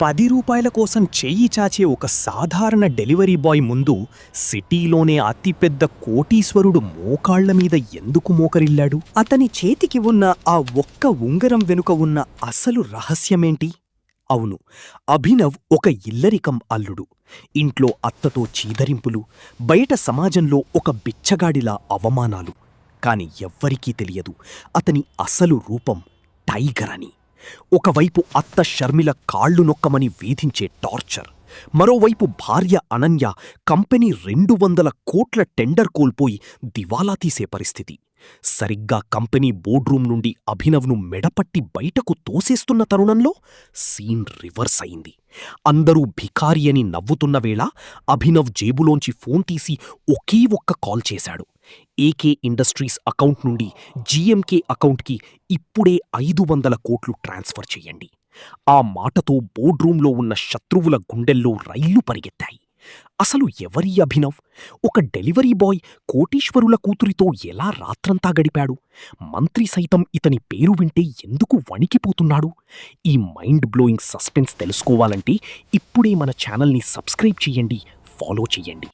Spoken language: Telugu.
రూ. 10 కోసం చెయ్యి చాచే ఒక సాధారణ డెలివరీ బాయ్ ముందు సిటీలోనే అతిపెద్ద కోటీశ్వరుడు మోకాళ్ల మీద ఎందుకు మోకరిల్లాడు? అతని చేతికి ఉన్న ఆ ఒక్క ఉంగరం వెనుక ఉన్న అసలు రహస్యమేంటి? అవును, అభినవ్ ఒక ఇల్లరికం అల్లుడు. ఇంట్లో అత్తతో చీదరింపులు, బయట సమాజంలో ఒక బిచ్చగాడిలా అవమానాలు. కాని ఎవ్వరికీ తెలియదు అతని అసలు రూపం టైగర్ అని. ఒకవైపు అత్త షర్మిల కాళ్లు నొక్కమని వేధించే టార్చర్, మరోవైపు భార్య అనన్య కంపెనీ 200 కోట్ల టెండర్ కోల్పోయి దివాలా తీసే పరిస్థితి. సరిగ్గా కంపెనీ బోర్డ్రూం నుండి అభినవ్ను మెడపట్టి బయటకు తోసేస్తున్న తరుణంలో సీన్ రివర్స్ అయింది. అందరూ భికారి అని నవ్వుతున్న వేళ అభినవ్ జేబులోంచి ఫోన్ తీసి ఒకే ఒక్క కాల్ చేశాడు. ఏకే ఇండస్ట్రీస్ అకౌంట్ నుండి జీఎంకే అకౌంట్కి ఇప్పుడే 500 కోట్లు ట్రాన్స్ఫర్ చెయ్యండి. ఆ మాటతో బోర్డ్రూంలో ఉన్న శత్రువుల గుండెల్లో రైళ్లు పరిగెత్తాయి. అసలు ఎవరి అభినవ్? ఒక డెలివరీ బాయ్ కోటీశ్వరుల కూతురితో ఎలా రాత్రంతా గడిపాడు? మంత్రి సైతం ఇతని పేరు వింటే ఎందుకు వణికిపోతున్నాడు? ఈ మైండ్ బ్లోయింగ్ సస్పెన్స్ తెలుసుకోవాలంటే ఇప్పుడే మన ఛానల్ని సబ్స్క్రైబ్ చెయ్యండి, ఫాలో చెయ్యండి.